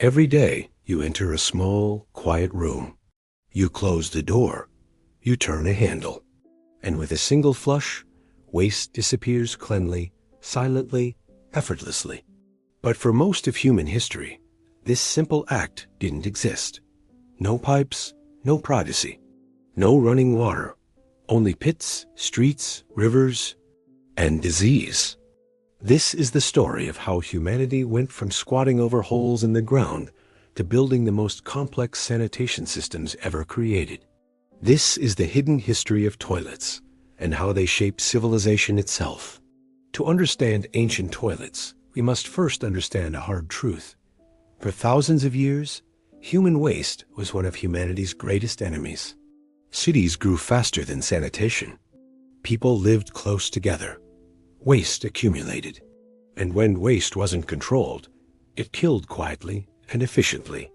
Every day, you enter a small, quiet room. You close the door. You turn a handle. And with a single flush, waste disappears cleanly, silently, effortlessly. But for most of human history, this simple act didn't exist. No pipes, no privacy, no running water, only pits, streets, rivers, and disease. This is the story of how humanity went from squatting over holes in the ground to building the most complex sanitation systems ever created. This is the hidden history of toilets and how they shaped civilization itself. To understand ancient toilets, we must first understand a hard truth. For thousands of years, human waste was one of humanity's greatest enemies. Cities grew faster than sanitation. People lived close together. Waste accumulated. And when waste wasn't controlled, it killed quietly and efficiently.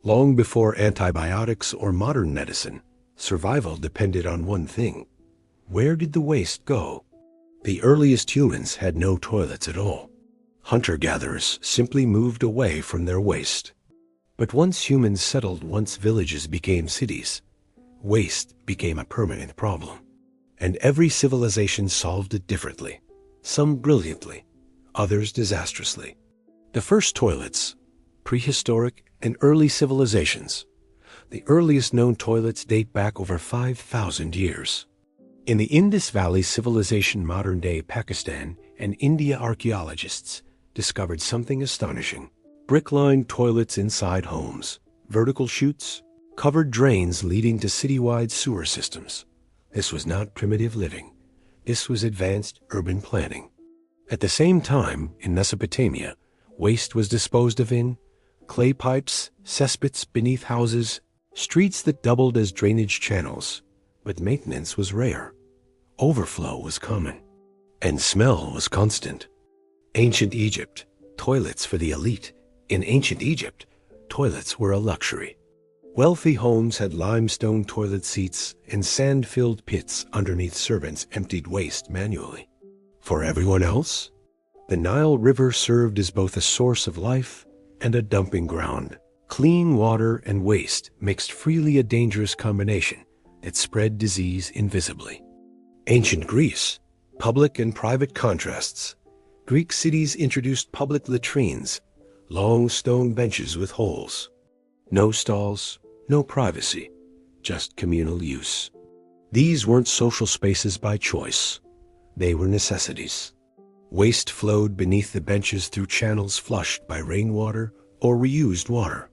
Long before antibiotics or modern medicine, survival depended on one thing. Where did the waste go? The earliest humans had no toilets at all. Hunter-gatherers simply moved away from their waste. But once humans settled, once villages became cities, waste became a permanent problem. And every civilization solved it differently. Some brilliantly, others disastrously. The first toilets, prehistoric and early civilizations. The earliest known toilets date back over 5,000 years. In the Indus Valley civilization, modern-day Pakistan, and India, archaeologists discovered something astonishing. Brick-lined toilets inside homes, vertical chutes, covered drains leading to citywide sewer systems. This was not primitive living. This was advanced urban planning. At the same time, in Mesopotamia, waste was disposed of in clay pipes, cesspits beneath houses, streets that doubled as drainage channels. But maintenance was rare. Overflow was common. And smell was constant. Ancient Egypt, toilets for the elite. In ancient Egypt, toilets were a luxury. Wealthy homes had limestone toilet seats and sand-filled pits underneath. Servants emptied waste manually. For everyone else, the Nile River served as both a source of life and a dumping ground. Clean water and waste mixed freely, a dangerous combination that spread disease invisibly. Ancient Greece, public and private contrasts. Greek cities introduced public latrines, long stone benches with holes. No stalls, no privacy, just communal use. These weren't social spaces by choice. They were necessities. Waste flowed beneath the benches through channels flushed by rainwater or reused water.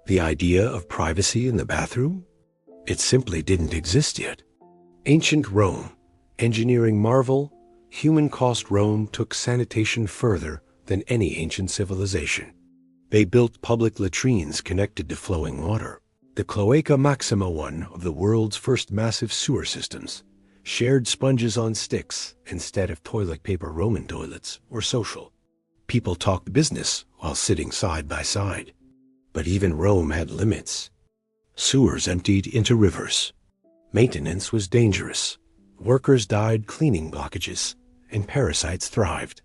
The idea of privacy in the bathroom? It simply didn't exist yet. Ancient Rome, engineering marvel, human-cost Rome took sanitation further than any ancient civilization. They built public latrines connected to flowing water. The Cloaca Maxima, one of the world's first massive sewer systems, shared sponges on sticks instead of toilet paper. Roman toilets were social. People talked business while sitting side by side. But even Rome had limits. Sewers emptied into rivers. Maintenance was dangerous. Workers died cleaning blockages, and parasites thrived.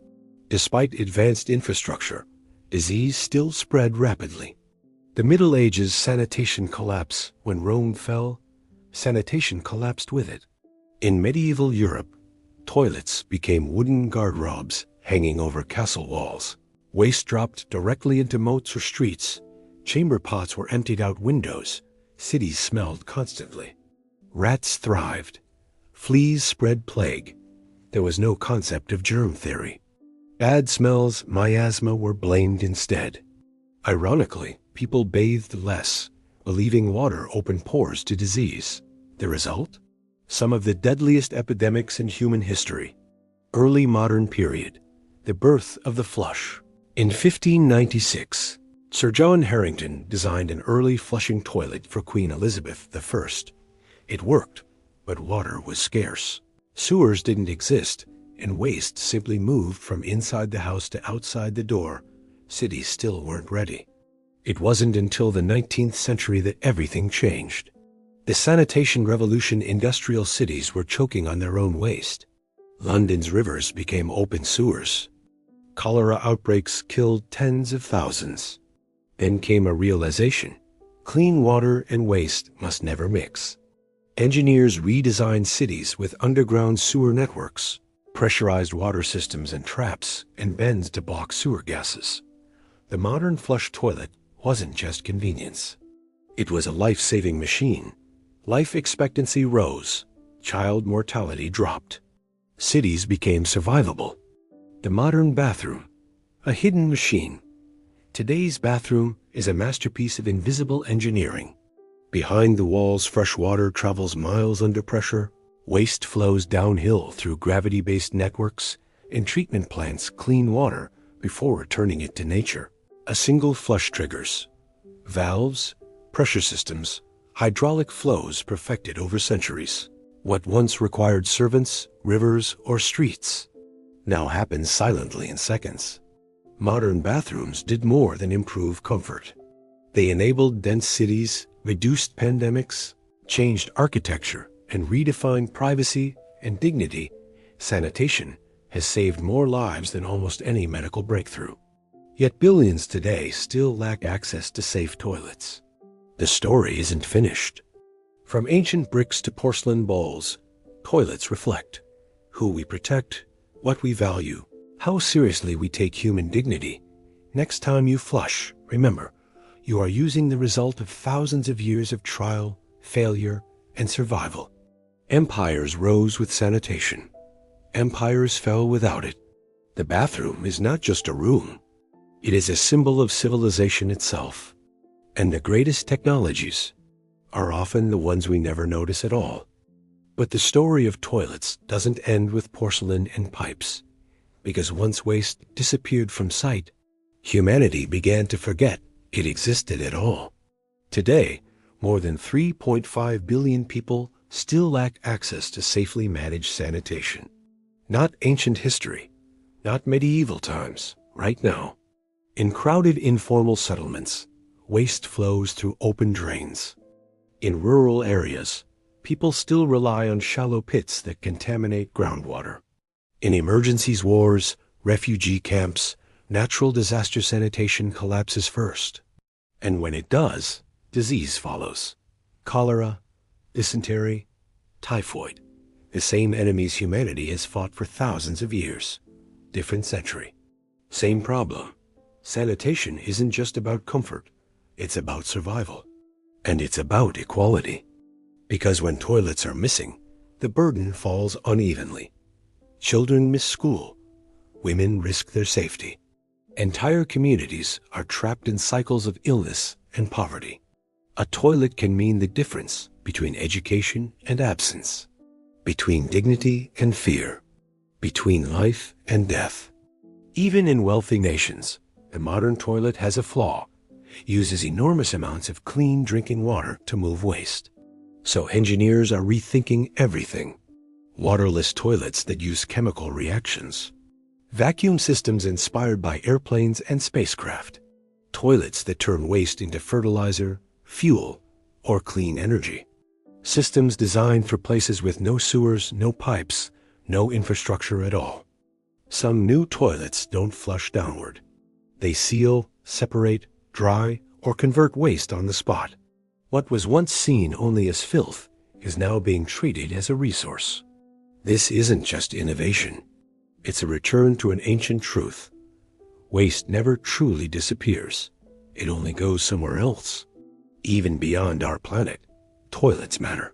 Despite advanced infrastructure, disease still spread rapidly. The Middle Ages sanitation collapse. When Rome fell, sanitation collapsed with it. In medieval Europe, toilets became wooden garderobes hanging over castle walls. Waste dropped directly into moats or streets. Chamber pots were emptied out windows. Cities smelled constantly. Rats thrived. Fleas spread plague. There was no concept of germ theory. Bad smells, miasma, were blamed instead. Ironically, people bathed less, believing water opened pores to disease. The result? Some of the deadliest epidemics in human history. Early modern period. The birth of the flush. In 1596, Sir John Harington designed an early flushing toilet for Queen Elizabeth I. It worked, but water was scarce. Sewers didn't exist, and waste simply moved from inside the house to outside the door. Cities still weren't ready. It wasn't until the 19th century that everything changed. The sanitation revolution. Industrial cities were choking on their own waste. London's rivers became open sewers. Cholera outbreaks killed tens of thousands. Then came a realization: clean water and waste must never mix. Engineers redesigned cities with underground sewer networks, pressurized water systems and traps, and bends to block sewer gases. The modern flush toilet wasn't just convenience. It was a life-saving machine. Life expectancy rose. Child mortality dropped. Cities became survivable. The modern bathroom, a hidden machine. Today's bathroom is a masterpiece of invisible engineering. Behind the walls, fresh water travels miles under pressure. Waste flows downhill through gravity-based networks, and treatment plants clean water before returning it to nature. A single flush triggers valves, pressure systems, hydraulic flows perfected over centuries. What once required servants, rivers, or streets now happens silently in seconds. Modern bathrooms did more than improve comfort. They enabled dense cities, reduced pandemics, changed architecture, and redefined privacy and dignity. Sanitation has saved more lives than almost any medical breakthrough. Yet billions today still lack access to safe toilets. The story isn't finished. From ancient bricks to porcelain bowls, toilets reflect who we protect, what we value, how seriously we take human dignity. Next time you flush, remember, you are using the result of thousands of years of trial, failure, and survival. Empires rose with sanitation. Empires fell without it. The bathroom is not just a room. It is a symbol of civilization itself. And the greatest technologies are often the ones we never notice at all. But the story of toilets doesn't end with porcelain and pipes, because once waste disappeared from sight, humanity began to forget it existed at all. Today, more than 3.5 billion people still lack access to safely managed sanitation. Not ancient history, not medieval times, right now. In crowded informal settlements, waste flows through open drains. In rural areas, people still rely on shallow pits that contaminate groundwater. In emergencies, wars, refugee camps, natural disaster sanitation collapses first. And when it does, disease follows. Cholera, dysentery, typhoid. The same enemies humanity has fought for thousands of years. Different century. Same problem. Sanitation isn't just about comfort. It's about survival. And it's about equality. Because when toilets are missing, the burden falls unevenly. Children miss school. Women risk their safety. Entire communities are trapped in cycles of illness and poverty. A toilet can mean the difference between education and absence, between dignity and fear, between life and death. Even in wealthy nations, the modern toilet has a flaw. Uses enormous amounts of clean drinking water to move waste. So engineers are rethinking everything. Waterless toilets that use chemical reactions. Vacuum systems inspired by airplanes and spacecraft. Toilets that turn waste into fertilizer, fuel, or clean energy. Systems designed for places with no sewers, no pipes, no infrastructure at all. Some new toilets don't flush downward. They seal, separate, dry, or convert waste on the spot. What was once seen only as filth is now being treated as a resource. This isn't just innovation. It's a return to an ancient truth. Waste never truly disappears. It only goes somewhere else. Even beyond our planet, toilets matter.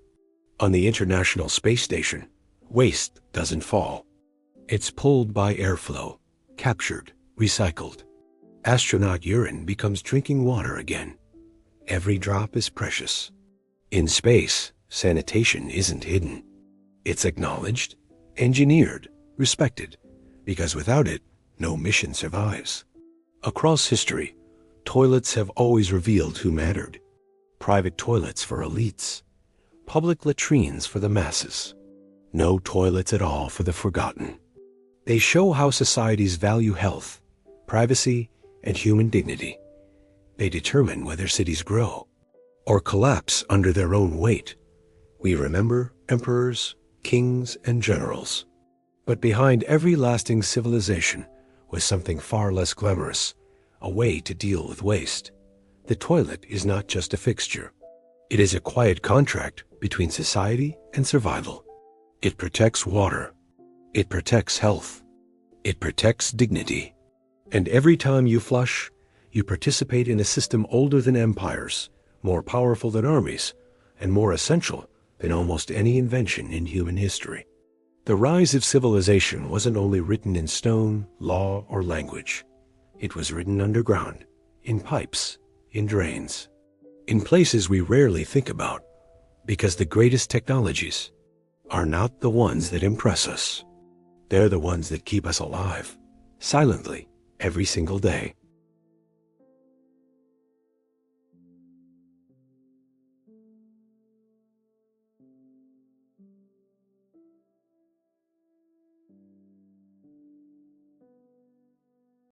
On the International Space Station, waste doesn't fall. It's pulled by airflow, captured, recycled. Astronaut urine becomes drinking water again. Every drop is precious. In space, sanitation isn't hidden. It's acknowledged, engineered, respected, because without it, no mission survives. Across history, toilets have always revealed who mattered. Private toilets for elites, public latrines for the masses. No toilets at all for the forgotten. They show how societies value health, privacy, and human dignity. They determine whether cities grow or collapse under their own weight. We remember emperors, kings, and generals. But behind every lasting civilization was something far less glamorous, a way to deal with waste. The toilet is not just a fixture. It is a quiet contract between society and survival. It protects water. It protects health. It protects dignity. And every time you flush, you participate in a system older than empires, more powerful than armies, and more essential than almost any invention in human history. The rise of civilization wasn't only written in stone, law, or language. It was written underground, in pipes, in drains, in places we rarely think about, because the greatest technologies are not the ones that impress us. They're the ones that keep us alive, silently, every single day.